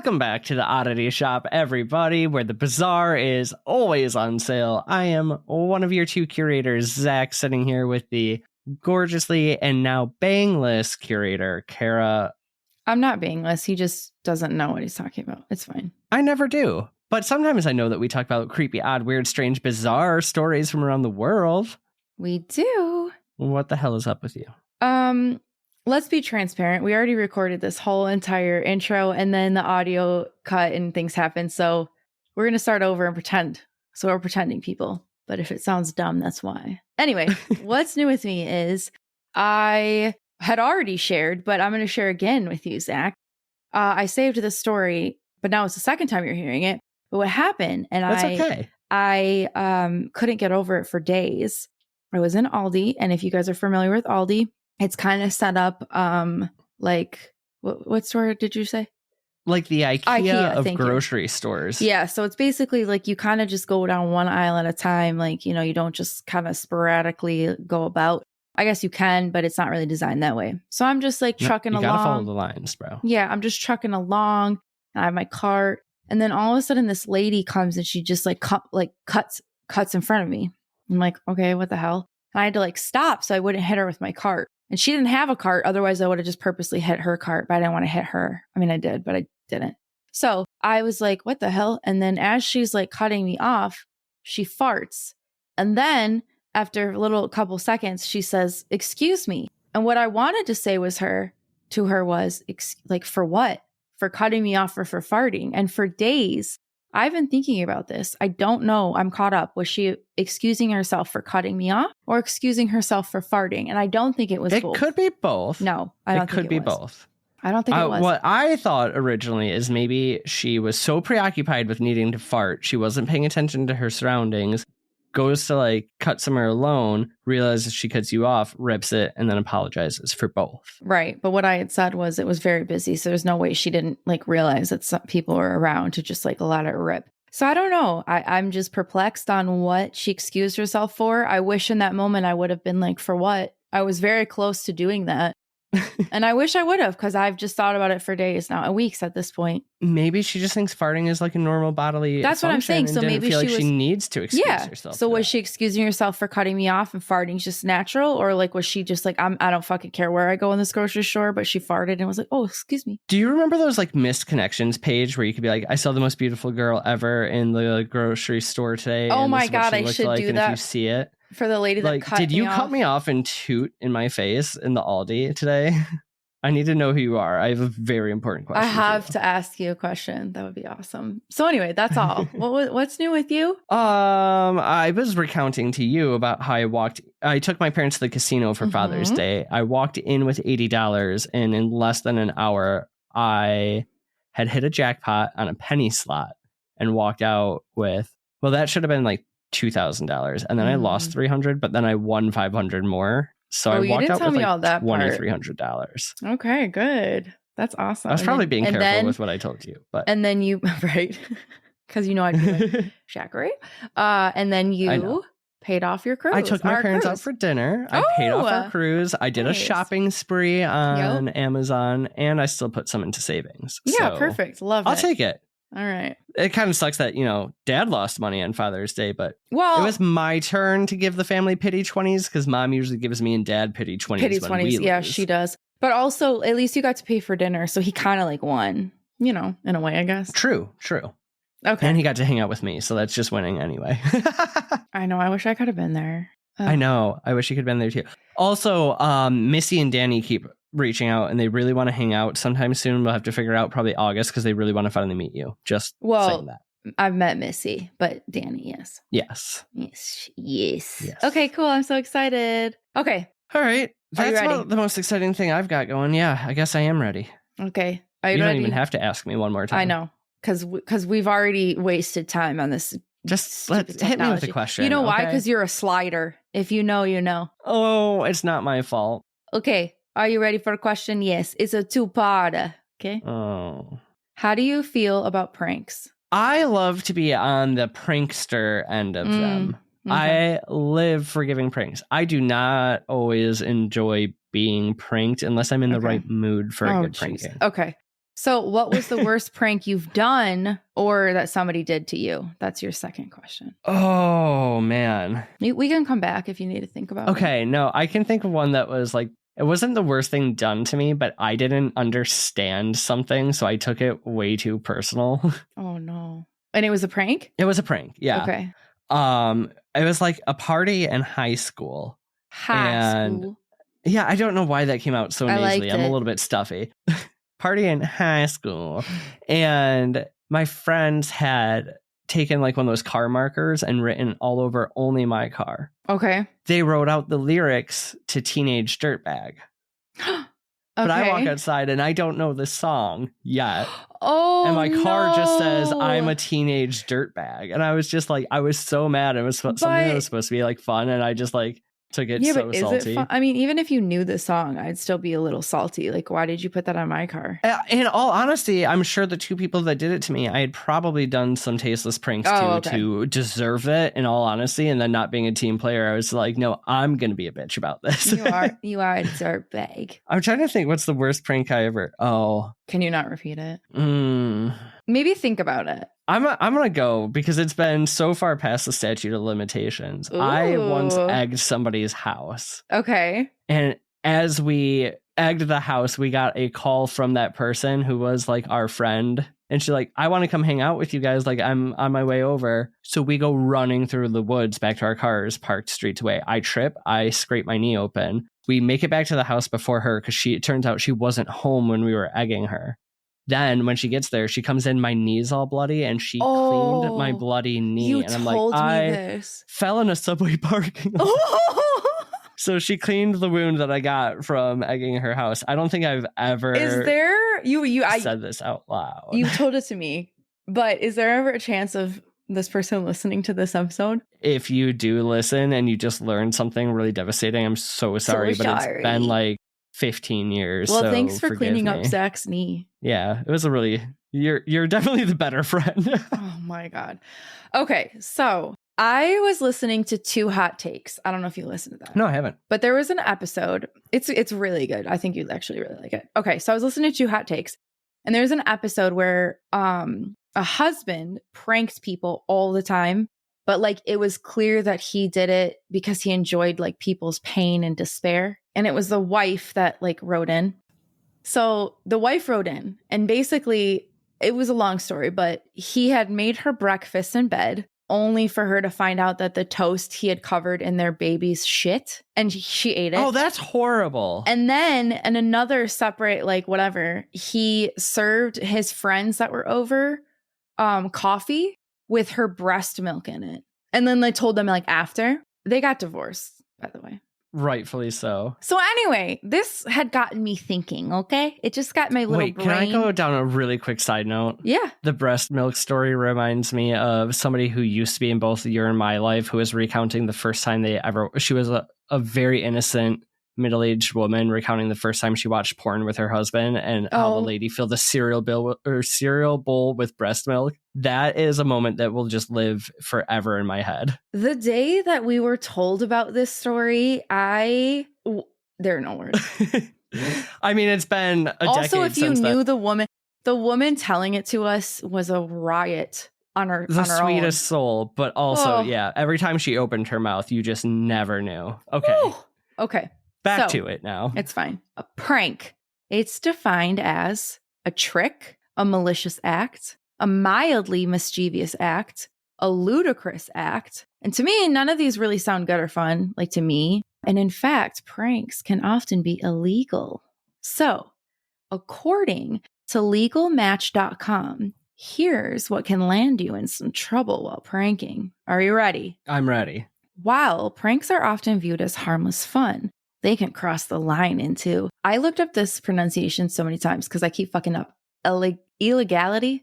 Welcome back to the Oddity Shop, everybody, where the bizarre is always on sale. I am one of your two curators, Zach, sitting here with the gorgeously and now bangless curator, Kara. I'm not bangless. He just doesn't know what he's talking about. It's fine. I never do. But sometimes I know that we talk about creepy, odd, weird, strange, bizarre stories from around the world. We do. What the hell is up with you? Let's be transparent. We already recorded this whole entire intro and then the audio cut and things happen. So we're going to start over and pretend. So we're pretending people. But if it sounds dumb, that's why. Anyway, what's new with me is I had already shared, but I'm going to share again with you, Zach. I saved this story, but now it's the second time you're hearing it. But what happened, and That's okay. I couldn't get over it for days. I was in Aldi, and if you guys are familiar with Aldi, it's kind of set up like, what store did you say? Like the IKEA of grocery stores. Yeah, so it's basically like you kind of just go down one aisle at a time. Like, you know, you don't just kind of sporadically go about. I guess you can, but it's not really designed that way. So I'm just like trucking along. You gotta follow the lines, bro. Yeah, I'm just trucking along. And I have my cart. And then all of a sudden this lady comes and she just like cuts in front of me. I'm like, okay, what the hell? And I had to like stop so I wouldn't hit her with my cart. And she didn't have a cart. Otherwise, I would have just purposely hit her cart, but I didn't want to hit her. I mean, I did, but I didn't. So I was like, what the hell? And then as she's like cutting me off, she farts. And then after a couple seconds, she says, excuse me. And what I wanted to say to her was like, for what? For cutting me off or for farting. And for days, I've been thinking about this. I don't know. I'm caught up. Was she excusing herself for cutting me off or excusing herself for farting? And I don't think it was both. It could be both. No, I don't think it was. It could be both. I don't think it was. What I thought originally is maybe she was so preoccupied with needing to fart, she wasn't paying attention to her surroundings, goes to like cut somewhere alone, realizes she cuts you off, rips it, and then apologizes for both. Right. But what I had said was it was very busy. So there's no way she didn't like realize that some people were around to just like let it rip. So I don't know. I'm just perplexed on what she excused herself for. I wish in that moment I would have been like, for what? I was very close to doing that. And I wish I would have, because I've just thought about it for days now, weeks at this point. Maybe she just thinks farting is like a normal bodily That's what I'm saying. So maybe she needs to excuse herself. So was she excusing herself for cutting me off and farting's just natural? Or like, was she just like, I don't fucking care where I go in this grocery store, but she farted and was like, oh, excuse me. Do you remember those like missed connections page where you could be like, I saw the most beautiful girl ever in the grocery store today. Oh my God, I should do that. If you see it. For the lady that cut me off. Did you cut me off and toot in my face in the Aldi today? I need to know who you are. I have a very important question. I have to ask you a question. That would be awesome. So anyway, that's all. What's new with you? I was recounting to you about how I took my parents to the casino for Father's Day. I walked in with $80, and in less than an hour, I had hit a jackpot on a penny slot and walked out with, well, that should have been like $2,000, and then I lost $300, but then I won $500 more. So I walked out with like $2,300. Okay, good. That's awesome. I was probably being careful with what I told you, but and then you right, because you know I'd be like Shaqary. And then you paid off your cruise. I took my parents out for dinner. I paid off our cruise. I did a shopping spree on Amazon, and I still put some into savings. Yeah, so perfect. Love it. I'll take it. All right. It kind of sucks that, Dad lost money on Father's Day, but it was my turn to give the family pity 20s because Mom usually gives me and Dad pity 20s. Pity 20s, yeah, she does. But also, at least you got to pay for dinner, so he kind of like won, in a way, I guess. True. Okay. And he got to hang out with me, so that's just winning anyway. I know. I wish I could have been there. I know. I wish you could have been there too. Also, Missy and Danny keep reaching out and they really want to hang out sometime soon. We'll have to figure out probably August because they really want to finally meet you. Just saying that. I've met Missy, but Danny, yes. Yes. Okay, cool. I'm so excited. Okay. All right. That's about the most exciting thing I've got going. Yeah, I guess I am ready. Okay. You don't even have to ask me one more time. I know. Because we've already wasted time on this. Just hit me with a question. You know why? Because you're a slider. If you know, you know. Oh, it's not my fault. Okay. Are you ready for a question? Yes. It's a two-parter. Okay. Oh. How do you feel about pranks? I love to be on the prankster end of them. Okay. I live for giving pranks. I do not always enjoy being pranked unless I'm in the right mood for a good pranking. Okay. So what was the worst prank you've done or that somebody did to you? That's your second question. Oh, man. We can come back if you need to think about it. Okay, no, I can think of one that was like, it wasn't the worst thing done to me, but I didn't understand something, so I took it way too personal. Oh, no. And it was a prank? It was a prank, yeah. Okay. It was like a party in high school. High school? Yeah, I don't know why that came out so nasally. I'm a little bit stuffy. Party in high school. And my friends had taken like one of those car markers and written all over only my car. Okay. They wrote out the lyrics to Teenage Dirtbag. Okay. But I walk outside and I don't know the song yet. Oh, and my car just says, I'm a teenage dirtbag. And I was just like, I was so mad. It was something that was supposed to be like fun. And I just like took it so but is salty. It fun? I mean, even if you knew the song, I'd still be a little salty. Like, why did you put that on my car? In all honesty, I'm sure the two people that did it to me, I had probably done some tasteless pranks to deserve it, in all honesty. And then not being a team player, I was like, no, I'm going to be a bitch about this. You are a dirtbag. I'm trying to think what's the worst prank I ever... Oh. Can you not repeat it? Maybe think about it. I'm going to go because it's been so far past the statute of limitations. Ooh. I once egged somebody's house. Okay. And as we egged the house, we got a call from that person who was like our friend. And she's like, I want to come hang out with you guys. Like, I'm on my way over. So we go running through the woods back to our cars parked streets away. I trip. I scrape my knee open. We make it back to the house before her because it turns out she wasn't home when we were egging her. Then when she gets there, she comes in, my knee's all bloody, and she cleaned my bloody knee. And I'm like, I fell in a subway parking lot. So she cleaned the wound that I got from egging her house. I don't think I've ever said this out loud. You told it to me, but is there ever a chance of this person listening to this episode? If you do listen and you just learned something really devastating, I'm so sorry. But it's been like 15 years. Well, thanks for cleaning up Zach's knee. Yeah, it was a really... You're definitely the better friend. Oh my God. Okay, so I was listening to Two Hot Takes. I don't know if you listened to that. No, I haven't. But there was an episode. It's really good. I think you'd actually really like it. Okay, so I was listening to Two Hot Takes, and there's an episode where a husband pranks people all the time, but like it was clear that he did it because he enjoyed like people's pain and despair. And it was the wife that like wrote in. So the wife wrote in, and basically it was a long story, but he had made her breakfast in bed only for her to find out that the toast he had covered in their baby's shit, and she ate it. Oh, that's horrible. And then in another separate, like whatever, he served his friends that were over coffee with her breast milk in it. And then they told them like after they got divorced, by the way. Rightfully so. So anyway, this had gotten me thinking, okay? It just got my little brain. Can I go down a really quick side note? Yeah. The breast milk story reminds me of somebody who used to be in both your and my life who was recounting the first time she was a very innocent middle-aged woman recounting the first time she watched porn with her husband and how the lady filled a cereal bowl with breast milk. That is a moment that will just live forever in my head. The day that we were told about this story, there are no words. I mean, it's been a decade since Also, if you knew the woman telling it to us was a riot on her sweetest soul, but also, yeah, every time she opened her mouth, you just never knew. Okay. Ooh. Okay. Back to it now. It's fine. A prank. It's defined as a trick, a malicious act, a mildly mischievous act, a ludicrous act. And to me, none of these really sound good or fun, like to me. And in fact, pranks can often be illegal. So, according to legalmatch.com, here's what can land you in some trouble while pranking. Are you ready? I'm ready. While pranks are often viewed as harmless fun, they can cross the line into, I looked up this pronunciation so many times because I keep fucking up, illegality.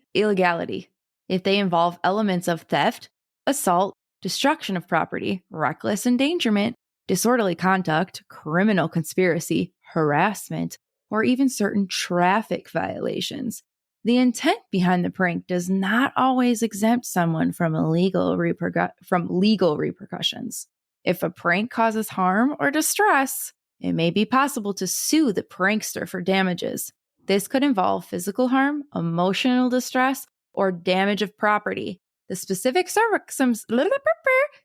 If they involve elements of theft, assault, destruction of property, reckless endangerment, disorderly conduct, criminal conspiracy, harassment, or even certain traffic violations. The intent behind the prank does not always exempt someone from legal repercussions. If a prank causes harm or distress, it may be possible to sue the prankster for damages. This could involve physical harm, emotional distress, or damage of property. The specific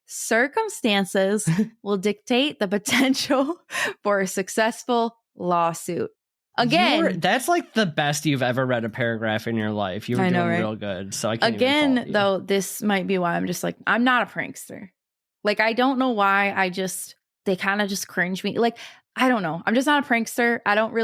circumstances will dictate the potential for a successful lawsuit. Again, that's like the best you've ever read a paragraph in your life. You were doing real good. So I can't even fault you. Though, this might be why I'm just like, I'm not a prankster. Like, I don't know why. They kind of just cringe me. Like, I don't know. I'm just not a prankster. I don't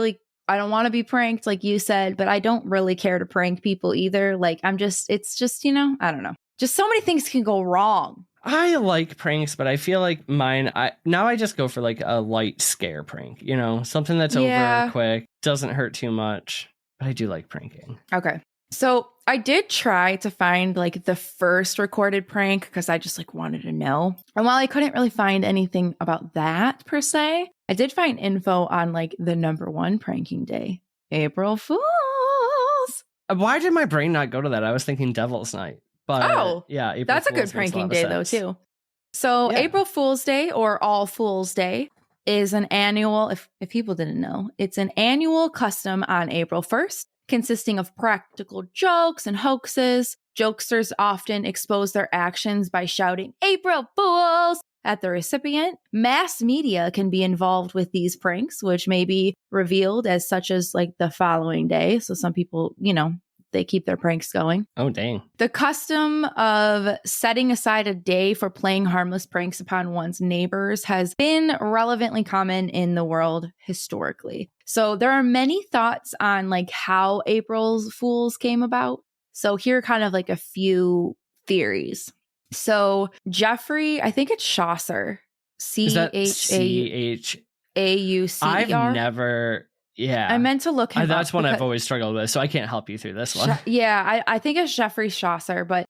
want to be pranked, like you said, but I don't really care to prank people either. Like, it's just, I don't know. Just so many things can go wrong. I like pranks, but I feel like I just go for like a light scare prank, something that's over quick, doesn't hurt too much, but I do like pranking. Okay. So I did try to find like the first recorded prank because I just like wanted to know. And while I couldn't really find anything about that per se, I did find info on like the number one pranking day, April Fool's. Why did my brain not go to that? I was thinking Devil's Night. But, yeah, April that's Fool's a good pranking day though too. So April Fool's Day or All Fool's Day is an annual, if people didn't know, it's an annual custom on April 1st, consisting of practical jokes and hoaxes. Jokesters often expose their actions by shouting April Fools at the recipient. Mass media can be involved with these pranks, which may be revealed as such as like the following day. So some people, they keep their pranks going. Oh, dang. The custom of setting aside a day for playing harmless pranks upon one's neighbors has been relevantly common in the world historically. So there are many thoughts on like how April's Fools came about. So here are kind of like a few theories. So Geoffrey, I think it's Chaucer. Chaucer. I've never... Yeah. I meant to look him up. That's one I've always struggled with, so I can't help you through this one. I think it's Geoffrey Chaucer, but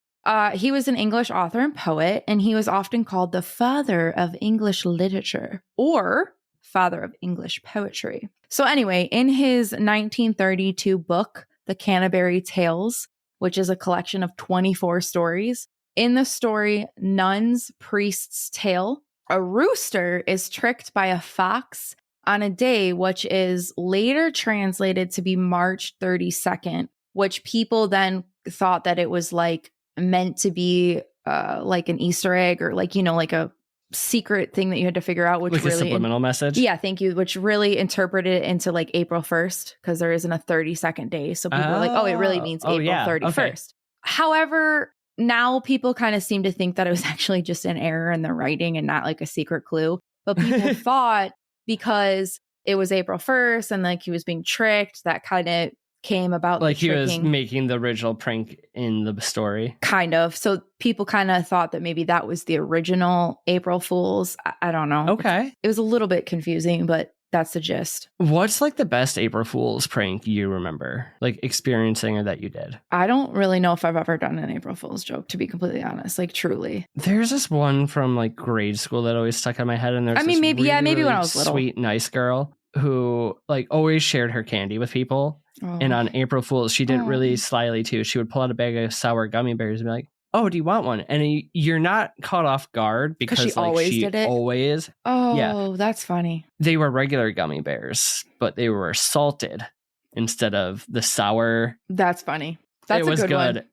he was an English author and poet, and he was often called the father of English literature or father of English poetry. So anyway, in his 1932 book, The Canterbury Tales, which is a collection of 24 stories, in the story Nun's Priest's Tale, a rooster is tricked by a fox on a day which is later translated to be March 32nd, which people then thought that it was like meant to be like an Easter egg or like, like a secret thing that you had to figure out, which like really a subliminal message. Yeah, thank you. Which really interpreted it into like April 1st because there isn't a 32nd day. So people were like, oh, it really means April 31st. Okay. However, now people kind of seem to think that it was actually just an error in the writing and not like a secret clue. But people thought because it was April 1st and like he was being tricked, that kind of came about. Like he was making the original prank in the story. Kind of. So people kind of thought that maybe that was the original April Fools. I don't know. Okay. It was a little bit confusing, but that's the gist. What's like the best April Fool's prank you remember like experiencing or that you did? I don't really know if I've ever done an April Fool's joke, to be completely honest, like truly. There's this one from like grade school that always stuck in my head. And there's maybe when I was little, sweet, nice girl who like always shared her candy with people. Oh. And on April Fool's, she did it really slyly too. She would pull out a bag of sour gummy bears and be like, oh, do you want one? And you're not caught off guard because she always did it. Always. Oh, yeah. That's funny. They were regular gummy bears, but they were salted instead of the sour. That's funny. That's a good one.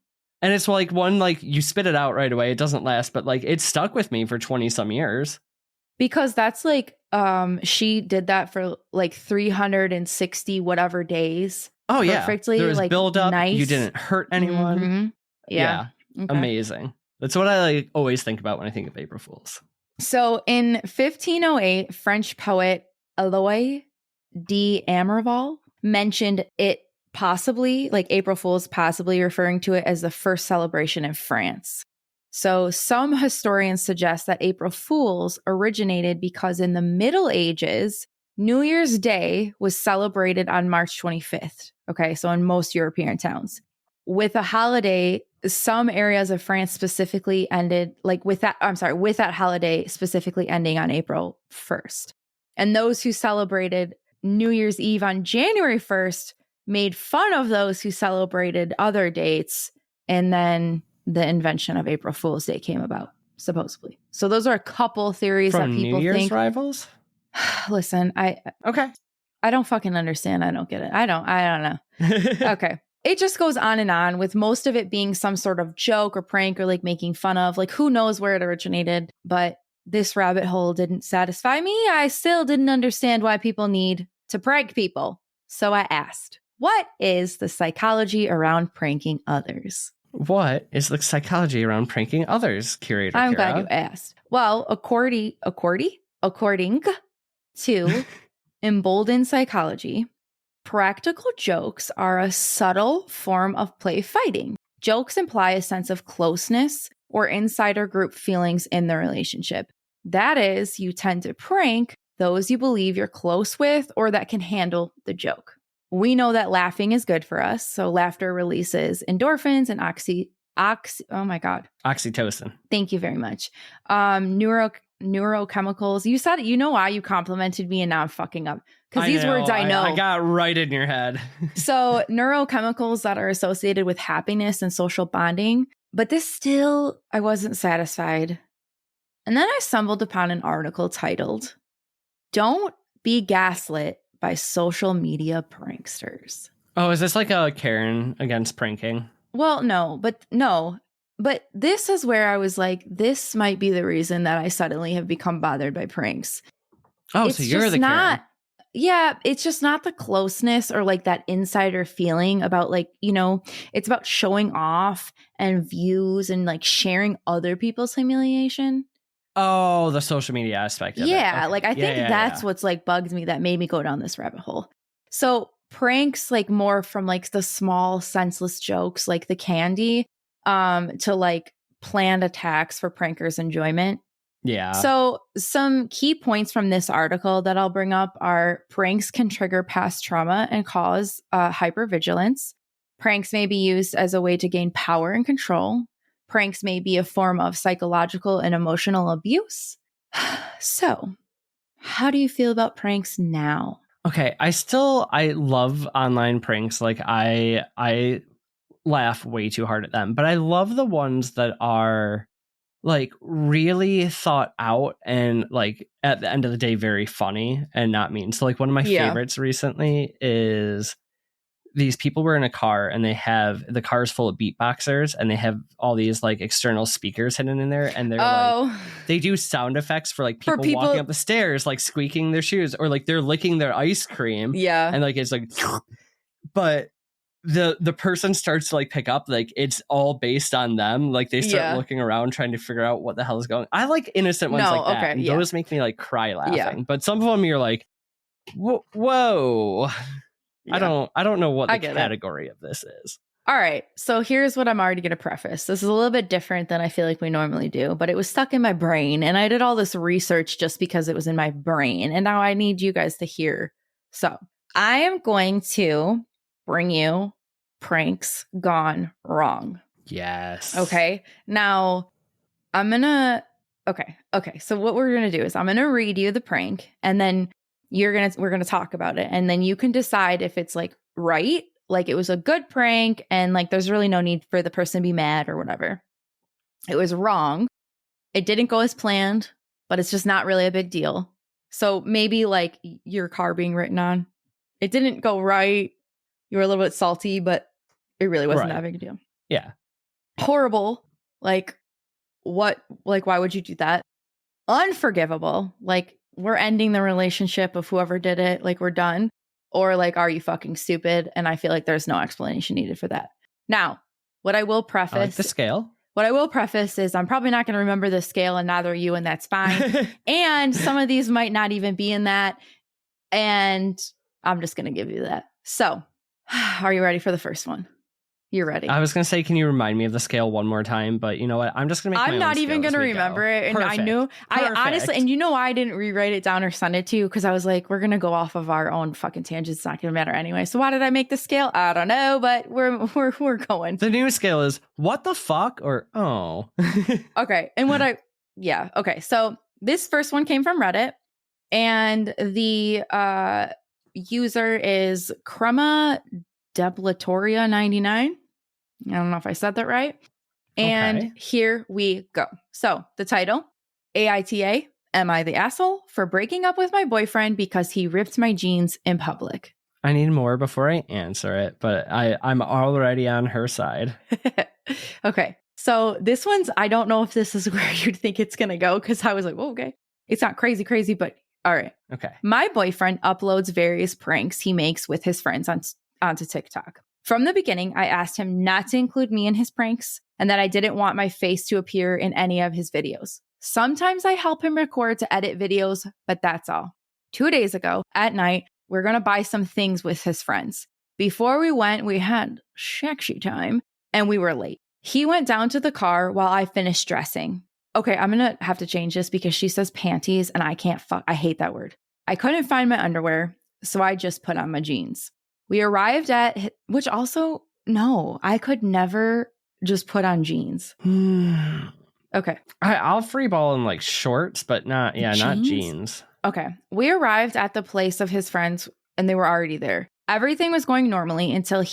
And it's like one, like you spit it out right away. It doesn't last, but like it stuck with me for 20 some years. Because that's like, she did that for like 360 whatever days. Oh yeah. Perfectly. There was like build up. Nice. You didn't hurt anyone. Mm-hmm. Yeah. Okay. Amazing. That's what I like always think about when I think of April Fools. So in 1508, French poet Eloy d'Amerval mentioned it possibly, like April Fools, possibly referring to it as the first celebration in France. So some historians suggest that April Fools originated because in the Middle Ages, New Year's Day was celebrated on March 25th. Okay, so in most European towns. With a holiday, some areas of France specifically ended, with that holiday specifically ending on April 1st. And those who celebrated New Year's Eve on January 1st made fun of those who celebrated other dates. And then the invention of April Fool's Day came about, supposedly. So those are a couple theories from that people New Year's think. Rivals? Listen, Okay. I don't fucking understand. I don't get it. I don't know. Okay. It just goes on and on, with most of it being some sort of joke or prank or like making fun of, like, who knows where it originated. But this rabbit hole didn't satisfy me. I still didn't understand why people need to prank people. So I asked, what is the psychology around pranking others? What is the psychology around pranking others, curator I'm Kara? glad you asked. Well, according to emboldened psychology, practical jokes are a subtle form of play fighting. Jokes imply a sense of closeness or insider group feelings in the relationship. That is, you tend to prank those you believe you're close with or that can handle the joke. We know that laughing is good for us. So laughter releases endorphins and Oxytocin. Thank you very much. Neurochemicals. You said it. You know why you complimented me and now I'm fucking up. Because these words I know. I got right in your head. So neurochemicals that are associated with happiness and social bonding. But this still, I wasn't satisfied. And then I stumbled upon an article titled, "Don't Be Gaslit by Social Media Pranksters." Oh, is this like a Karen against pranking? Well, no. But this is where I was like, this might be the reason that I suddenly have become bothered by pranks. Oh, so you're the Karen. Yeah, it's just not the closeness or like that insider feeling about like, you know, it's about showing off and views and like sharing other people's humiliation. Oh, the social media aspect of it. Yeah, Okay. like I think that's what's like bugged me, that made me go down this rabbit hole. So pranks, like more from like the small senseless jokes like the candy to like planned attacks for prankers' enjoyment. Yeah. So some key points from this article that I'll bring up are: pranks can trigger past trauma and cause hypervigilance. Pranks may be used as a way to gain power and control. Pranks may be a form of psychological and emotional abuse. So, how do you feel about pranks now? Okay, I love online pranks. Like I laugh way too hard at them, but I love the ones that are like really thought out and like at the end of the day very funny and not mean. So like one of my favorites recently is these people were in a car and they have the car's full of beatboxers and they have all these like external speakers hidden in there, and they're like they do sound effects for like people walking up the stairs, like squeaking their shoes, or like they're licking their ice cream. Yeah. And like it's like but the person starts to like pick up, like it's all based on them. Like they start looking around trying to figure out what the hell is going on. I like innocent ones like that. And those make me like cry laughing. Yeah. But some of them you're like, whoa. Yeah. I don't know what the category of this is. All right. So here's what I'm already going to preface. This is a little bit different than I feel like we normally do, but it was stuck in my brain. And I did all this research just because it was in my brain. And now I need you guys to hear. So I am going to bring you pranks gone wrong. Yes. Okay. Now I'm going to. Okay. So what we're going to do is I'm going to read you the prank, and then we're going to talk about it. And then you can decide if it's like right, like it was a good prank and like there's really no need for the person to be mad or whatever. It was wrong. It didn't go as planned, but it's just not really a big deal. So maybe like your car being written on, it didn't go right. You were a little bit salty, but it really wasn't that big a deal. Yeah. Horrible. Like what, like why would you do that? Unforgivable. Like, we're ending the relationship of whoever did it. Like, we're done. Or like, are you fucking stupid? And I feel like there's no explanation needed for that. Now, what I will preface. I like the scale. What I will preface is I'm probably not going to remember the scale, and neither are you, and that's fine. And some of these might not even be in that. And I'm just going to give you that. So, are you ready for the first one? You're ready. I was going to say, can you remind me of the scale one more time? But you know what? I'm just going to make my own not even going to remember it. And Perfect. I knew, Perfect. I honestly, and you know why I didn't rewrite it down or send it to you? Because I was like, we're going to go off of our own fucking tangents. It's not going to matter anyway. So why did I make the scale? I don't know, but we're going. The new scale is what the fuck or oh. Okay. And okay. So this first one came from Reddit, and the user is Crema Depletoria 99. I don't know if I said that right. And here we go. So the title, AITA, Am I the asshole for breaking up with my boyfriend because he ripped my jeans in public? I need more before I answer it, but I'm already on her side. Okay. So this one's, I don't know if this is where you'd think it's going to go because I was like, oh, okay. It's not crazy, but all right. Okay. My boyfriend uploads various pranks he makes with his friends onto TikTok. From the beginning, I asked him not to include me in his pranks and that I didn't want my face to appear in any of his videos. Sometimes I help him record to edit videos, but that's all. 2 days ago at night, we're going to buy some things with his friends. Before we went, we had sexy time and we were late. He went down to the car while I finished dressing. Okay, I'm going to have to change this because she says panties and I hate that word. I couldn't find my underwear, so I just put on my jeans. We arrived at, which also, no, I could never just put on jeans. Okay. I'll free ball in like shorts, but not jeans. Okay. We arrived at the place of his friends and they were already there. Everything was going normally until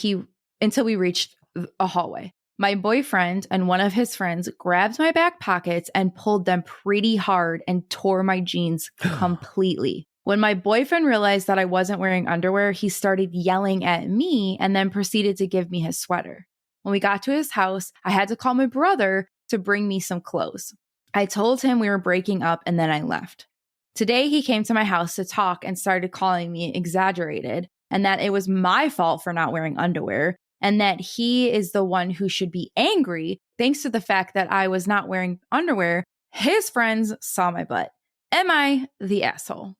we reached a hallway. My boyfriend and one of his friends grabbed my back pockets and pulled them pretty hard and tore my jeans completely. When my boyfriend realized that I wasn't wearing underwear, he started yelling at me and then proceeded to give me his sweater. When we got to his house, I had to call my brother to bring me some clothes. I told him we were breaking up and then I left. Today, he came to my house to talk and started calling me exaggerated and that it was my fault for not wearing underwear and that he is the one who should be angry thanks to the fact that I was not wearing underwear. His friends saw my butt. Am I the asshole?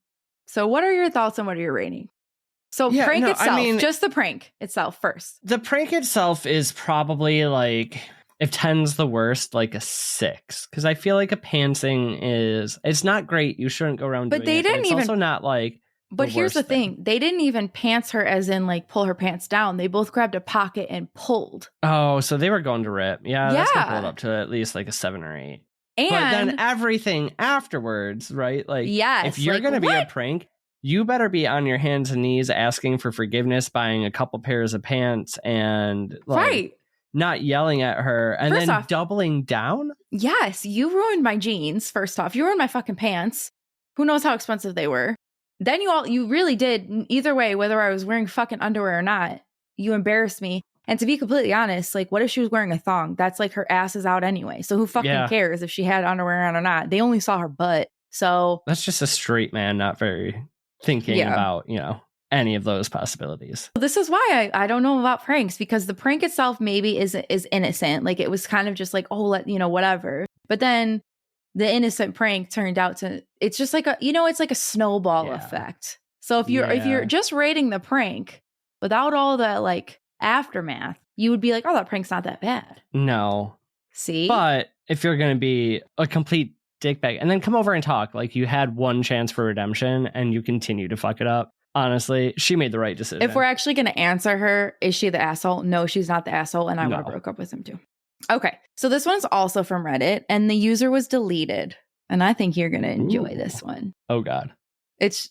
So what are your thoughts and what are your rating? So prank itself, just the prank itself first. The prank itself is probably like, if 10's the worst, like a 6. Because I feel like a pantsing it's not great. You shouldn't go around doing it. But it's also not like But here's the thing. They didn't even pants her as in like pull her pants down. They both grabbed a pocket and pulled. Oh, so they were going to rip. Yeah. That's going to hold up to at least like a 7 or 8. And but then everything afterwards, right? Like, yes, if you're going to be a prank, you better be on your hands and knees asking for forgiveness, buying a couple pairs of pants and like not yelling at her and first then off, doubling down. Yes, you ruined my jeans. First off, you ruined my fucking pants. Who knows how expensive they were? Then you really did. Either way, whether I was wearing fucking underwear or not, you embarrassed me. And to be completely honest, like, what if she was wearing a thong? That's like her ass is out anyway. So who fucking cares if she had underwear on or not? They only saw her butt. So that's just a straight man, not very thinking about, any of those possibilities. This is why I don't know about pranks, because the prank itself maybe is innocent. Like, it was kind of just like, oh, whatever. But then the innocent prank turned out to, it's just like it's like a snowball effect. So if you're just rating the prank without all the like aftermath, you would be like, oh, that prank's not that bad. No. See? But if you're going to be a complete dickbag and then come over and talk, like you had one chance for redemption and you continue to fuck it up. Honestly, she made the right decision. If we're actually going to answer her, is she the asshole? No, she's not the asshole. And I would have broke up with him too. Okay. So this one's also from Reddit and the user was deleted. And I think you're going to enjoy this one. Oh, God. It's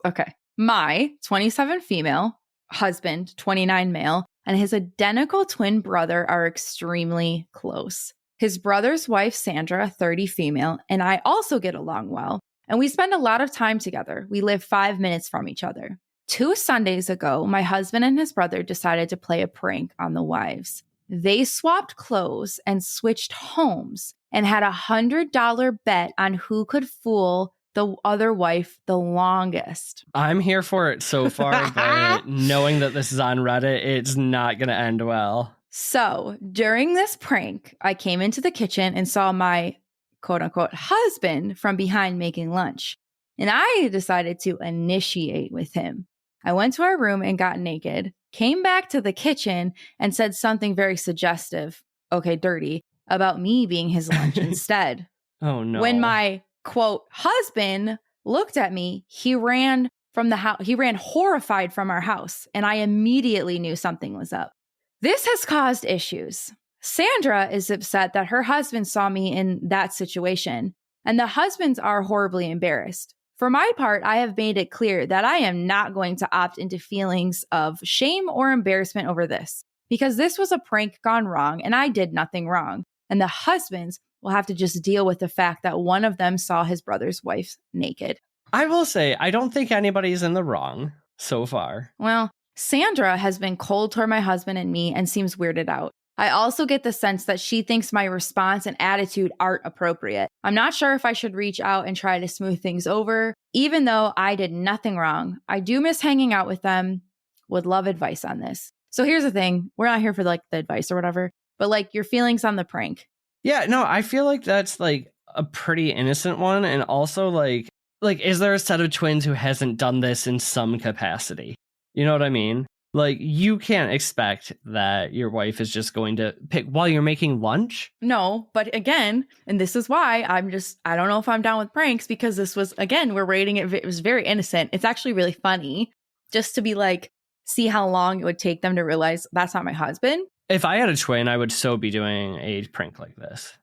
okay. My 27 female, husband, 29 male, and his identical twin brother are extremely close. His brother's wife, Sandra, 30 female, and I also get along well. And we spend a lot of time together. We live 5 minutes from each other. 2 Sundays ago, my husband and his brother decided to play a prank on the wives. They swapped clothes and switched homes and had $100 bet on who could fool the other wife the longest. I'm here for it so far, but knowing that this is on Reddit, it's not going to end well. So during this prank, I came into the kitchen and saw my quote unquote husband from behind making lunch. And I decided to initiate with him. I went to our room and got naked, came back to the kitchen and said something very suggestive, okay, dirty, about me being his lunch instead. Oh no. When my quote husband looked at me, he ran from the house. He ran horrified from our house, and I immediately knew something was up. This has caused issues. Sandra is upset that her husband saw me in that situation, and the husbands are horribly embarrassed. For my part, I have made it clear that I am not going to opt into feelings of shame or embarrassment over this, because this was a prank gone wrong, and I did nothing wrong. And the husbands will have to just deal with the fact that one of them saw his brother's wife naked. I will say, I don't think anybody's in the wrong so far. Well, Sandra has been cold toward my husband and me and seems weirded out. I also get the sense that she thinks my response and attitude aren't appropriate. I'm not sure if I should reach out and try to smooth things over, even though I did nothing wrong. I do miss hanging out with them. Would love advice on this. So here's the thing. We're not here for like the advice or whatever, but like your feelings on the prank. Yeah, no, I feel like that's like a pretty innocent one. And also like, is there a set of twins who hasn't done this in some capacity? You know what I mean? Like, you can't expect that your wife is just going to pick while you're making lunch. No, but again, and this is why I don't know if I'm down with pranks, because this was, again, we're rating it. It was very innocent. It's actually really funny just to be like, see how long it would take them to realize that's not my husband. If I had a twin, I would so be doing a prank like this.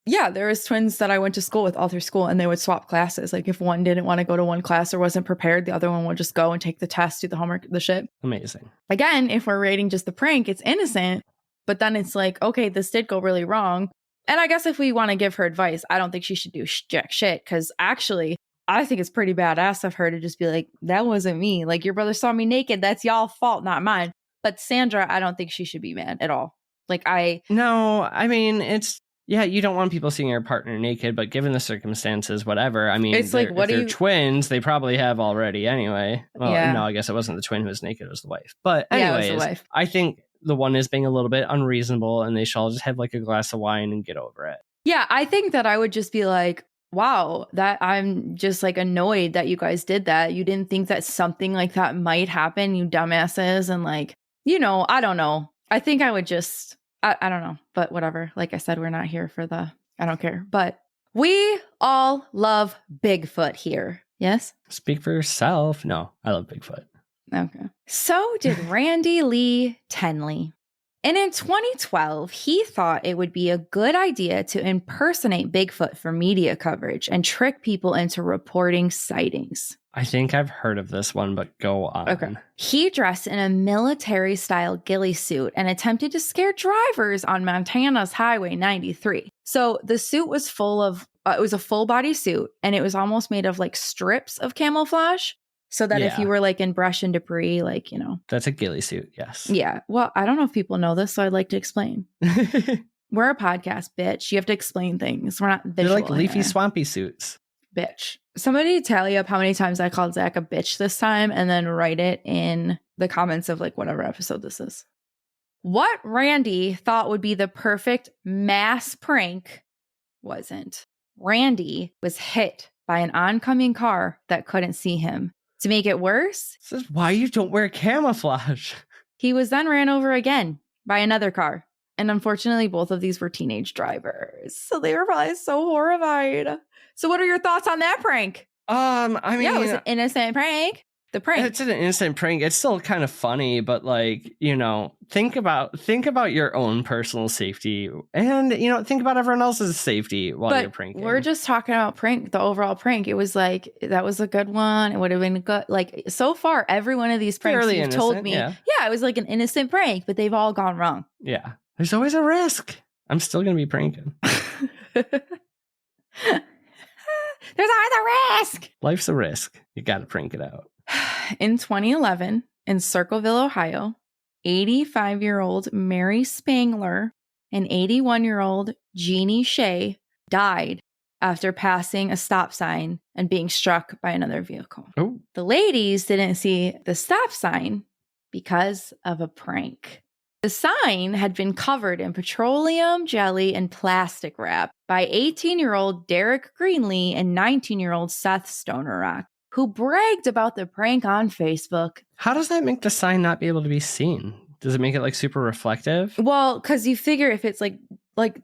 Yeah, there was twins that I went to school with all through school, and they would swap classes. Like if one didn't want to go to one class or wasn't prepared, the other one would just go and take the test, do the homework, the shit. Amazing. Again, if we're rating just the prank, it's innocent, but then it's like, okay, this did go really wrong. And I guess if we want to give her advice, I don't think she should do jack shit, because actually, I think it's pretty badass of her to just be like, that wasn't me. Like, your brother saw me naked. That's y'all's fault, not mine. But Sandra, I don't think she should be mad at all. No, I mean, it's, yeah, you don't want people seeing your partner naked, but given the circumstances, whatever. I mean, it's like, what if they're twins, they probably have already anyway. Well, yeah. No, I guess it wasn't the twin who was naked, it was the wife. But anyways, yeah, it was the wife. I think the one is being a little bit unreasonable, and they should all just have like a glass of wine and get over it. Yeah, I think that I would just be like, wow, that I'm just like annoyed that you guys did that. You didn't think that something like that might happen, you dumbasses. And like, you know, I don't know. I think I would just, I don't know, but whatever. Like I said, we're not here for I don't care. But we all love Bigfoot here. Yes? Speak for yourself. No, I love Bigfoot. Okay. So did Randy Lee Tenley. And in 2012, he thought it would be a good idea to impersonate Bigfoot for media coverage and trick people into reporting sightings. I think I've heard of this one, but go on. Okay. He dressed in a military-style ghillie suit and attempted to scare drivers on Montana's Highway 93. So the suit was it was a full-body suit, and it was almost made of like strips of camouflage. So that if you were like in brush and debris, like, you know. That's a ghillie suit, yes. Yeah. Well, I don't know if people know this, so I'd like to explain. We're a podcast, bitch. You have to explain things. We're not visual. They're like leafy, swampy suits. Bitch. Somebody tally up how many times I called Zach a bitch this time, and then write it in the comments of like whatever episode this is. What Randy thought would be the perfect mass prank wasn't. Randy was hit by an oncoming car that couldn't see him. To make it worse, this is why you don't wear camouflage. He was then ran over again by another car. And unfortunately, both of these were teenage drivers. So they were probably so horrified. So what are your thoughts on that prank? I mean, yeah, it was an innocent prank. The prank. It's an innocent prank. It's still kind of funny, but like, you know, think about your own personal safety, and you know, think about everyone else's safety while you're pranking. We're just talking about the overall prank. It was like, that was a good one. It would have been good. Like, so far, every one of these pranks fairly you've told me, yeah, it was like an innocent prank, but they've all gone wrong. Yeah. There's always a risk. I'm still going to be pranking. There's always a risk. Life's a risk. You got to prank it out. In 2011, in Circleville, Ohio, 85-year-old Mary Spangler and 81-year-old Jeannie Shea died after passing a stop sign and being struck by another vehicle. Oh. The ladies didn't see the stop sign because of a prank. The sign had been covered in petroleum jelly and plastic wrap by 18-year-old Derek Greenlee and 19-year-old Seth Stonerock, who bragged about the prank on Facebook. How does that make the sign not be able to be seen? Does it make it like super reflective? Well, because you figure if it's like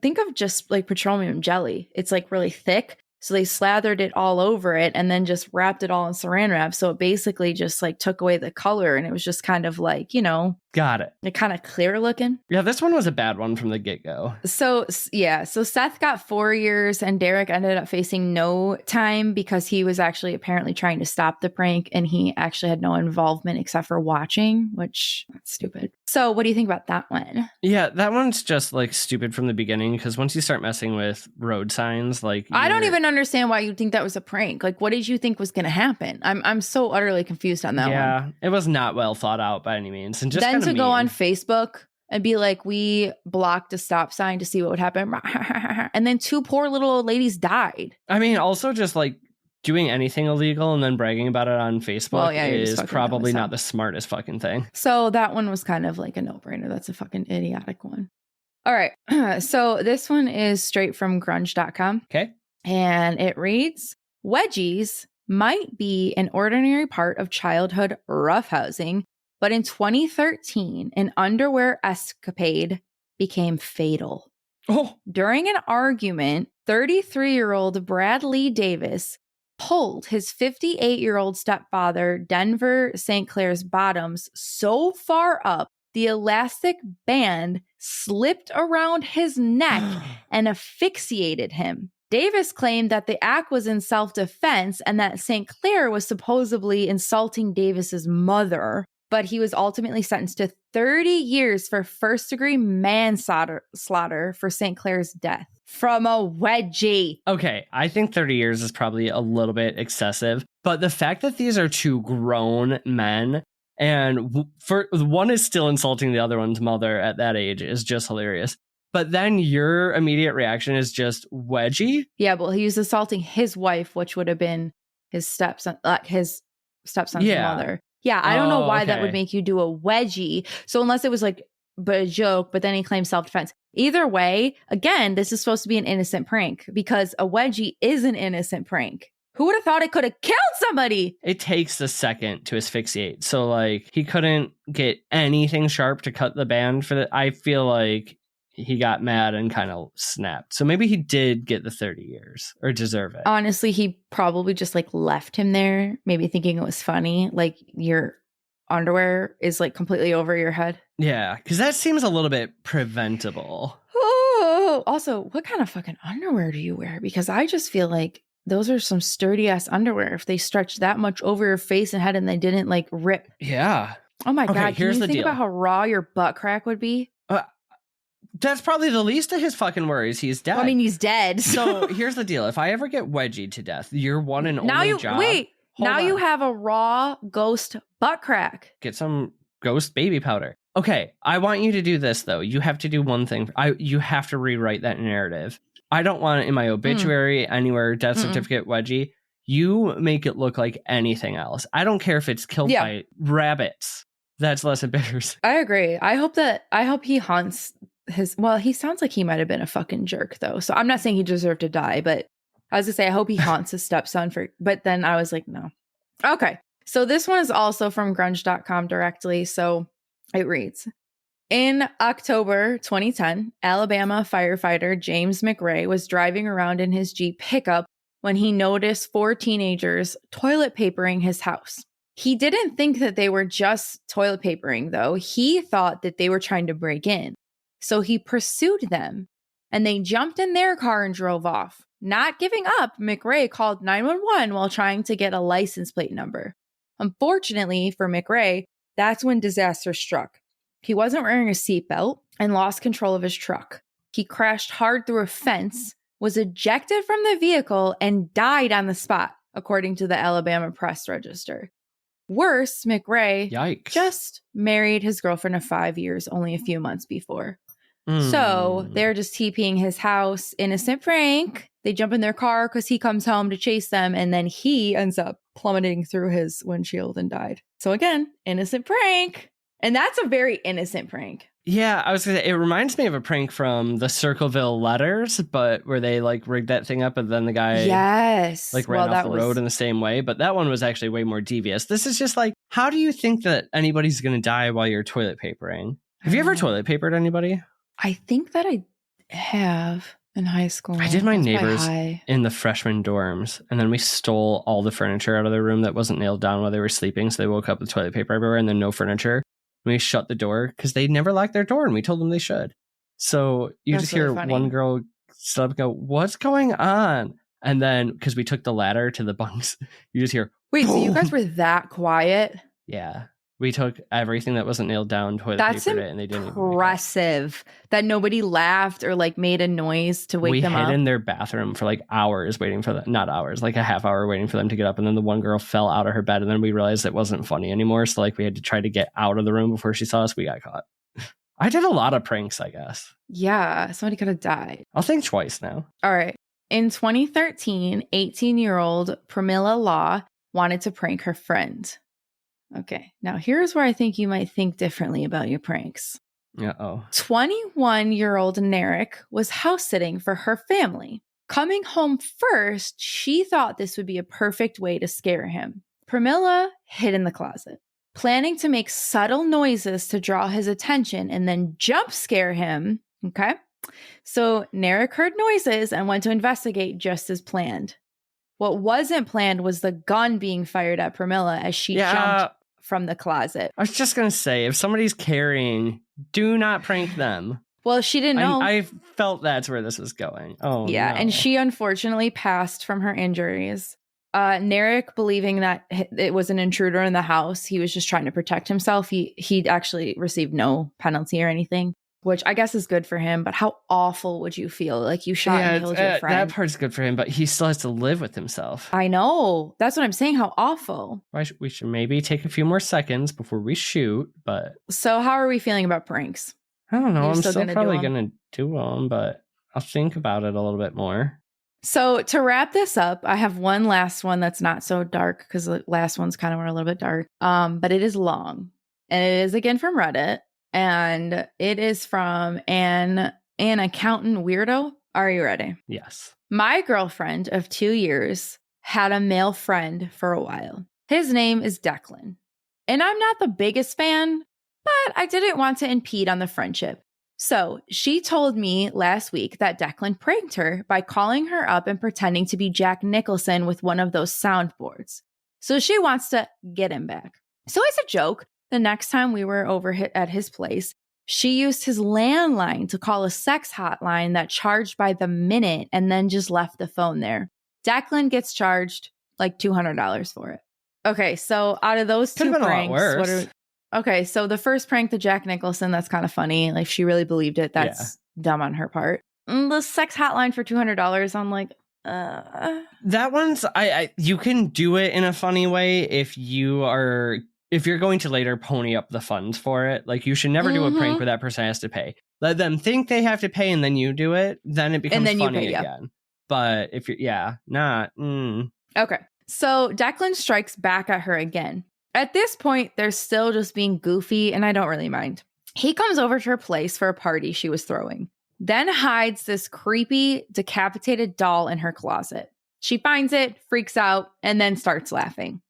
think of just like petroleum jelly. It's like really thick. So they slathered it all over it and then just wrapped it all in saran wrap. So it basically just like took away the color, and it was just kind of like, you know. Got it. It kind of clear looking. Yeah, this one was a bad one from the get-go. So, yeah. So Seth got 4 years and Derek ended up facing no time because he was actually apparently trying to stop the prank, and he actually had no involvement except for watching, which that's stupid. So what do you think about that one? Yeah, that one's just like stupid from the beginning because once you start messing with road signs, like I don't even understand why you think that was a prank. Like, what did you think was going to happen? I'm so utterly confused on that one. Yeah, it was not well thought out by any means. And just then to mean. go on Facebook and be like, we blocked a stop sign to see what would happen. And then 2 poor little old ladies died. I mean, also just like doing anything illegal and then bragging about it on Facebook is probably not the smartest fucking thing. So that one was kind of like a no-brainer. That's a fucking idiotic one. All right. So this one is straight from grunge.com. Okay. And it reads, wedgies might be an ordinary part of childhood roughhousing, but in 2013, an underwear escapade became fatal. Oh. During an argument, 33-year-old Bradley Davis pulled his 58-year-old stepfather, Denver St. Clair's bottoms so far up, the elastic band slipped around his neck and asphyxiated him. Davis claimed that the act was in self-defense and that St. Clair was supposedly insulting Davis's mother, but he was ultimately sentenced to 30 years for first-degree manslaughter for St. Clair's death from a wedgie. Okay, I think 30 years is probably a little bit excessive, but the fact that these are 2 grown men and one is still insulting the other one's mother at that age is just hilarious. But then your immediate reaction is just wedgie? Yeah, well, he was assaulting his wife, which would have been his stepson's mother. Yeah, I don't know why that would make you do a wedgie. So unless it was like a joke, but then he claimed self-defense. Either way, again, this is supposed to be an innocent prank because a wedgie is an innocent prank. Who would have thought it could have killed somebody? It takes a second to asphyxiate. So like he couldn't get anything sharp to cut the band for the. I feel like he got mad and kind of snapped. So maybe he did get the 30 years or deserve it. Honestly, he probably just like left him there, maybe thinking it was funny. Like your underwear is like completely over your head. Yeah, because that seems a little bit preventable. Oh, also, what kind of fucking underwear do you wear? Because I just feel like those are some sturdy ass underwear. If they stretch that much over your face and head and they didn't like rip. Yeah. Oh my God. Here's Can you the think deal. about how raw your butt crack would be? That's probably the least of his fucking worries. He's dead. Well, I mean, he's dead. So here's the deal. If I ever get wedgied to death, your one and only job. Wait. Now you have a raw ghost butt crack. Get some ghost baby powder. Okay, I want you to do this, though. You have to do one thing. You have to rewrite that narrative. I don't want it in my obituary, anywhere, death certificate, wedgie. You make it look like anything else. I don't care if it's killed by rabbits. That's less embarrassing. I agree. I hope he haunts he sounds like he might have been a fucking jerk, though. So I'm not saying he deserved to die, but I was gonna say, I hope he haunts his stepson but then I was like, no. Okay. So this one is also from grunge.com directly. So it reads, in October 2010, Alabama firefighter James McRae was driving around in his Jeep pickup when he noticed 4 teenagers toilet papering his house. He didn't think that they were just toilet papering, though. He thought that they were trying to break in. So he pursued them, and they jumped in their car and drove off. Not giving up, McRae called 911 while trying to get a license plate number. Unfortunately for McRae, that's when disaster struck. He wasn't wearing a seatbelt and lost control of his truck. He crashed hard through a fence, was ejected from the vehicle, and died on the spot, according to the Alabama Press Register. Worse, McRae just married his girlfriend of 5 years only a few months before. So they're just TPing his house. Innocent prank. They jump in their car because he comes home to chase them, and then he ends up plummeting through his windshield and died. So again, innocent prank. And that's a very innocent prank. Yeah, I was gonna say, it reminds me of a prank from the Circleville letters, but where they like rigged that thing up and then the guy ran off the road in the same way. But that one was actually way more devious. This is just like, how do you think that anybody's gonna die while you're toilet papering? Have you ever toilet papered anybody? I think that I have in high school. I did my neighbors in the freshman dorms, and then we stole all the furniture out of their room that wasn't nailed down while they were sleeping. So they woke up with toilet paper everywhere and then no furniture. We shut the door because they never locked their door, and we told them they should. So that's just hear one girl stand up and go, "What's going on?" And then because we took the ladder to the bunks, you just hear, "Wait, boom. So you guys were that quiet?" Yeah. We took everything that wasn't nailed down, toilet papered it, and they didn't even wake up. Impressive that nobody laughed or like made a noise to wake them up. We hid in their bathroom for like hours waiting for them. Not hours, like a half hour waiting for them to get up. And then the one girl fell out of her bed, and then we realized it wasn't funny anymore. So like we had to try to get out of the room before she saw us. We got caught. I did a lot of pranks, I guess. Yeah, somebody could have died. I'll think twice now. All right. In 2013, 18-year-old Pramila Law wanted to prank her friend. Okay, now here's where I think you might think differently about your pranks. 21-year-old Narek was house sitting for her family. Coming home first, she thought this would be a perfect way to scare him. Pramila hid in the closet, planning to make subtle noises to draw his attention and then jump scare him. Okay, so Narek heard noises and went to investigate just as planned. What wasn't planned was the gun being fired at Pramila as she jumped from the closet. I was just going to say, if somebody's carrying, do not prank them. Well, she didn't know. I felt that's where this was going. Oh, yeah. No. And she unfortunately passed from her injuries. Narek, believing that it was an intruder in the house, he was just trying to protect himself. He actually received no penalty or anything, which I guess is good for him. But how awful would you feel? Like you shot and killed your friend. That part's good for him, but he still has to live with himself. I know. That's what I'm saying. How awful. We should maybe take a few more seconds before we shoot, but... So how are we feeling about pranks? I don't know. I'm still probably going to do them, but I'll think about it a little bit more. So to wrap this up, I have one last one that's not so dark because the last one's kind of a little bit dark, but it is long. And it is again from Reddit. And it is from an accountant weirdo. Are you ready? Yes. My girlfriend of 2 years had a male friend for a while. His name is Declan. And I'm not the biggest fan, but I didn't want to impede on the friendship. So she told me last week that Declan pranked her by calling her up and pretending to be Jack Nicholson with one of those soundboards. So she wants to get him back. So as a joke, the next time we were over at his place, she used his landline to call a sex hotline that charged by the minute and then just left the phone there. Declan gets charged like $200 for it. Okay, so out of those two pranks, okay, so the first prank, the Jack Nicholson, that's kind of funny. Like, she really believed it. That's dumb on her part. The sex hotline for $200, I'm like, That one's, you can do it in a funny way if you're going to later pony up the funds for it. Like, you should never do a prank where that person has to pay. Let them think they have to pay and then you do it. Then it becomes funny again. But if you're, not. Okay. So Declan strikes back at her again. At this point, they're still just being goofy, and I don't really mind. He comes over to her place for a party she was throwing, then hides this creepy, decapitated doll in her closet. She finds it, freaks out, and then starts laughing.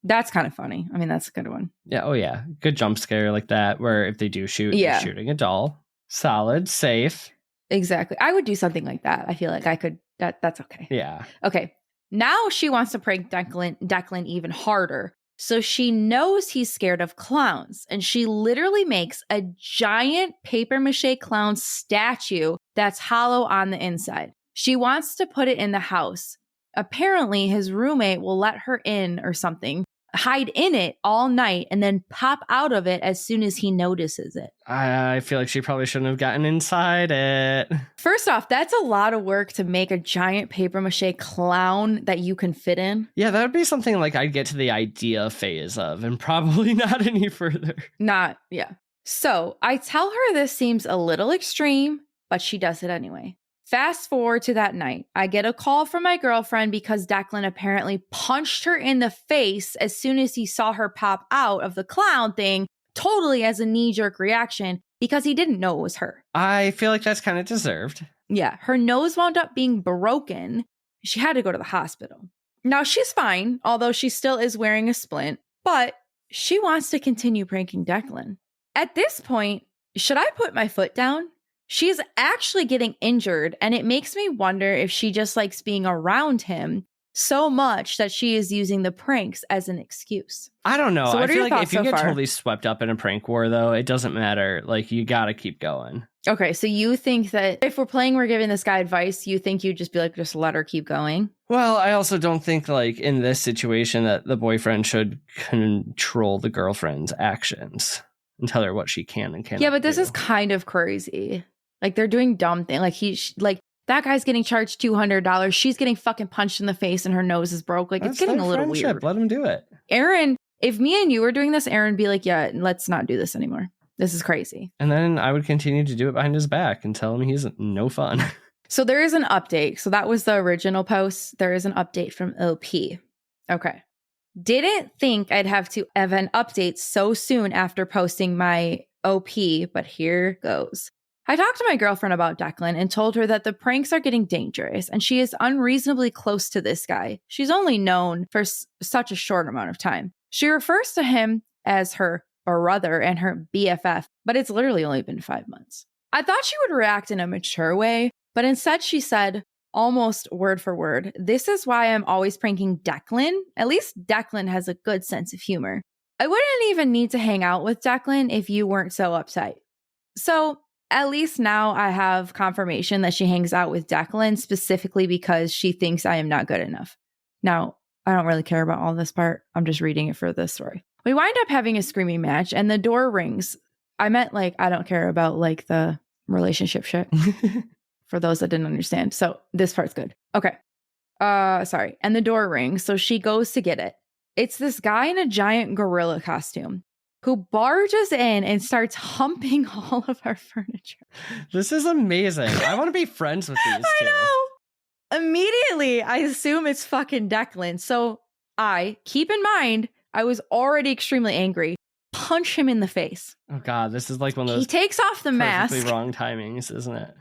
That's kind of funny. I mean, that's a good one. Yeah. Oh, yeah. Good jump scare like that, where if they do shoot, they're shooting a doll. Solid, safe. Exactly. I would do something like that. I feel like I could. That's okay. Yeah. Okay. Now she wants to prank Declan even harder. So she knows he's scared of clowns, and she literally makes a giant papier-mâché clown statue that's hollow on the inside. She wants to put it in the house. Apparently, his roommate will let her in or something, hide in it all night, and then pop out of it as soon as he notices it. I feel like she probably shouldn't have gotten inside it. First off, that's a lot of work to make a giant papier-mâché clown that you can fit in. Yeah, that would be something like I'd get to the idea phase of, and probably not any further. So I tell her this seems a little extreme, but she does it anyway. Fast forward to that night. I get a call from my girlfriend because Declan apparently punched her in the face as soon as he saw her pop out of the clown thing, totally as a knee-jerk reaction because he didn't know it was her. I feel like that's kind of deserved. Yeah, her nose wound up being broken. She had to go to the hospital. Now she's fine, although she still is wearing a splint, but she wants to continue pranking Declan. At this point, should I put my foot down? She's actually getting injured, and it makes me wonder if she just likes being around him so much that she is using the pranks as an excuse. I don't know. So I feel like if you so get far? totally swept up in a prank war, though, it doesn't matter. Like, you got to keep going. Okay, so you think that if we're giving this guy advice, you think you'd just be like, just let her keep going? Well, I also don't think, like, in this situation that the boyfriend should control the girlfriend's actions and tell her what she can and cannot. Yeah, but this do. is kind of crazy. Like, they're doing dumb things. Like, that guy's getting charged $200. She's getting fucking punched in the face and her nose is broke. Like, That's it's getting their a little friendship. weird. Let him do it. Aaron, if me and you were doing this, Aaron would be like, yeah, let's not do this anymore. This is crazy. And then I would continue to do it behind his back and tell him he's no fun. So there is an update. So that was the original post. There is an update from OP. Okay. Didn't think I'd have to have an update so soon after posting my OP, but here goes. I talked to my girlfriend about Declan and told her that the pranks are getting dangerous and she is unreasonably close to this guy. She's only known for such a short amount of time. She refers to him as her brother and her BFF, but it's literally only been 5 months. I thought she would react in a mature way, but instead she said, almost word for word, this is why I'm always pranking Declan. At least Declan has a good sense of humor. I wouldn't even need to hang out with Declan if you weren't so uptight. So at least now I have confirmation that she hangs out with Declan specifically because she thinks I am not good enough. Now, I don't really care about all this part. I'm just reading it for this story. We wind up having a screaming match and the door rings. I meant like, I don't care about like the relationship shit for those that didn't understand. So this part's good. Okay. Sorry. And the door rings. So she goes to get it. It's this guy in a giant gorilla costume who barges in and starts humping all of our furniture. This is amazing. I want to be friends with these two. I know. Immediately, I assume it's fucking Declan. So keep in mind, I was already extremely angry. Punch him in the face. Oh God, this is like one of those. He takes off the mask. Perfectly wrong timings, isn't it?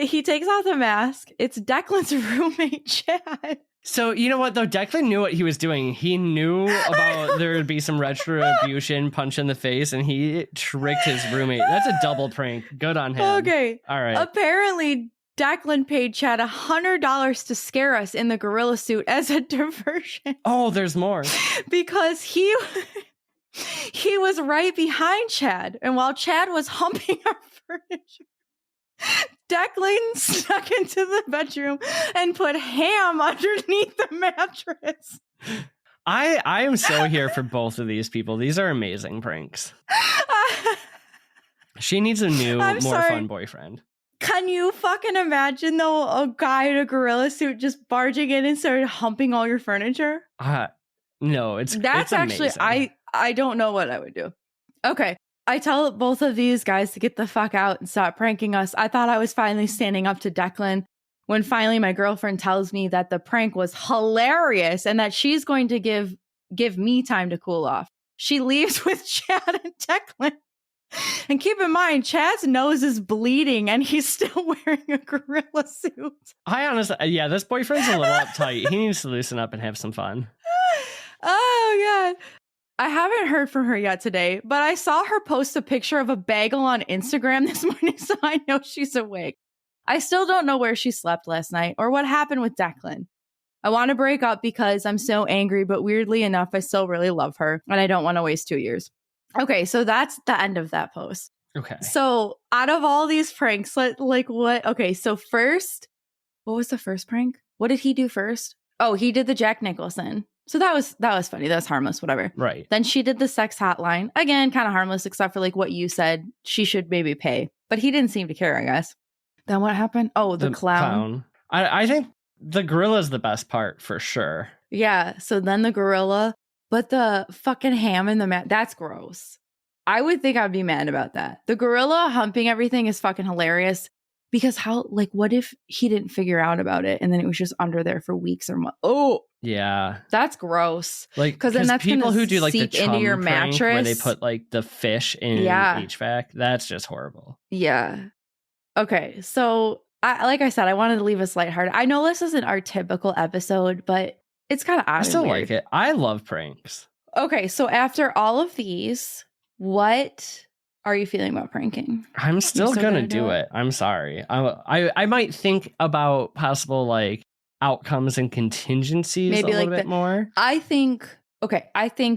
He takes off the mask. It's Declan's roommate, Chad. So, you know what, though? Declan knew what he was doing. He knew about there would be some retribution, punch in the face, and he tricked his roommate. That's a double prank. Good on him. Okay. All right. Apparently, Declan paid Chad $100 to scare us in the gorilla suit as a diversion. Oh, there's more. Because he was right behind Chad. And while Chad was humping our furniture, Declan snuck into the bedroom and put ham underneath the mattress. I am so here for both of these people. These are amazing pranks. She needs a new, fun boyfriend. Can you fucking imagine, though, a guy in a gorilla suit just barging in and started humping all your furniture? No, That's actually, amazing. I don't know what I would do. Okay. I tell both of these guys to get the fuck out and stop pranking us. I thought I was finally standing up to Declan when finally my girlfriend tells me that the prank was hilarious and that she's going to give me time to cool off. She leaves with Chad and Declan. And keep in mind, Chad's nose is bleeding and he's still wearing a gorilla suit. I honestly, this boyfriend's a little uptight. He needs to loosen up and have some fun. Oh, God. I haven't heard from her yet today, but I saw her post a picture of a bagel on Instagram this morning, so I know she's awake. I still don't know where she slept last night or what happened with Declan. I want to break up because I'm so angry, but weirdly enough, I still really love her, and I don't want to waste 2 years. Okay, so that's the end of that post. Okay. So out of all these pranks, what? Okay, so first, what was the first prank? What did he do first? Oh, he did the Jack Nicholson. So that was funny. That was harmless, whatever. Right. Then she did the sex hotline. Again, kind of harmless, except for like what you said. She should maybe pay. But he didn't seem to care, I guess. Then what happened? Oh, the clown. I think the gorilla is the best part for sure. Yeah. So then the gorilla, but the fucking ham in the mat, that's gross. I would think I'd be mad about that. The gorilla humping everything is fucking hilarious. Because what if he didn't figure out about it and then it was just under there for weeks or months? Oh, yeah, that's gross. Like, because then that's people who do like the chum into your prank mattress where they put like the fish in HVAC. That's just horrible. Yeah. Okay, so like I said, I wanted to leave us lighthearted. I know this isn't our typical episode, but it's kind of odd. I still like it. I love pranks. Okay, so after all of these, what are you feeling about pranking? I'm still gonna do it. I'm sorry. I might think about possible like outcomes and contingencies Maybe a little bit more. I think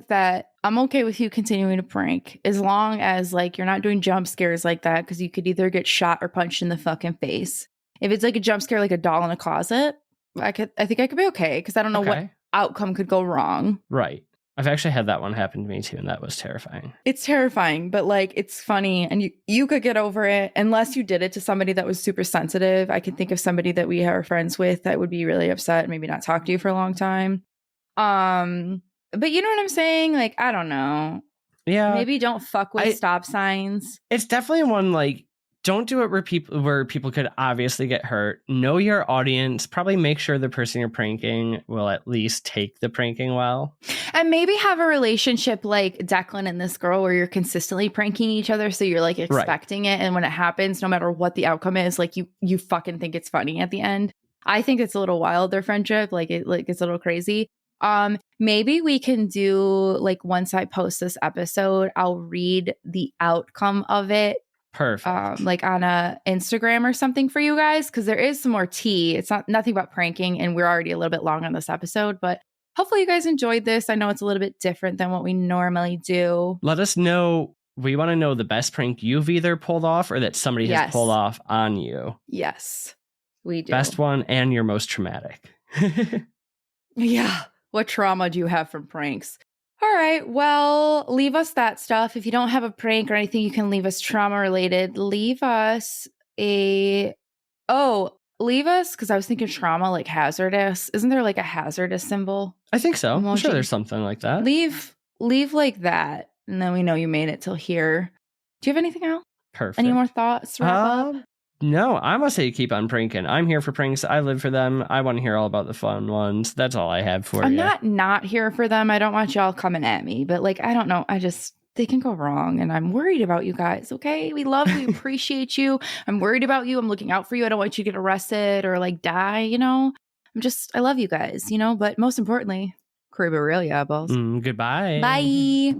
that I'm okay with you continuing to prank as long as like you're not doing jump scares like that, because you could either get shot or punched in the fucking face. If it's like a jump scare like a doll in a closet, I think I could be okay, because I don't know what outcome could go wrong. Right. I've actually had that one happen to me too, and that was terrifying. It's terrifying, but like it's funny, and you could get over it unless you did it to somebody that was super sensitive. I can think of somebody that we are friends with that would be really upset and maybe not talk to you for a long time. But you know what I'm saying? Like, I don't know. Yeah. Maybe don't fuck with stop signs. It's definitely one, like, don't do it where people could obviously get hurt. Know your audience. Probably make sure the person you're pranking will at least take the pranking well. And maybe have a relationship like Declan and this girl where you're consistently pranking each other. So you're like expecting it. And when it happens, no matter what the outcome is, like you fucking think it's funny at the end. I think it's a little wild, their friendship. Like it's a little crazy. Maybe we can do, like, once I post this episode, I'll read the outcome of it. Perfect. Like on a Instagram or something for you guys, because there is some more tea. It's nothing about pranking, and we're already a little bit long on this episode, but hopefully you guys enjoyed this. I know it's a little bit different than what we normally do. Let us know. We want to know the best prank you've either pulled off or that somebody has pulled off on you. Yes, we do. Best one and your most traumatic. Yeah. What trauma do you have from pranks? All right. Well, leave us that stuff. If you don't have a prank or anything, you can leave us trauma related. Leave us because I was thinking trauma, like hazardous. Isn't there like a hazardous symbol? I think so. Emoji? I'm sure there's something like that. Leave like that. And then we know you made it till here. Do you have anything else? Perfect. Any more thoughts to wrap up? No, I must say keep on pranking. I'm here for pranks. I live for them. I want to hear all about the fun ones. That's all I have for you. I'm not here for them. I don't want y'all coming at me. But like, I don't know. They can go wrong. And I'm worried about you guys. Okay. We love you. We appreciate you. I'm worried about you. I'm looking out for you. I don't want you to get arrested or like die, you know? I love you guys, you know? But most importantly, Caribbean, yeah, balls. Goodbye. Bye.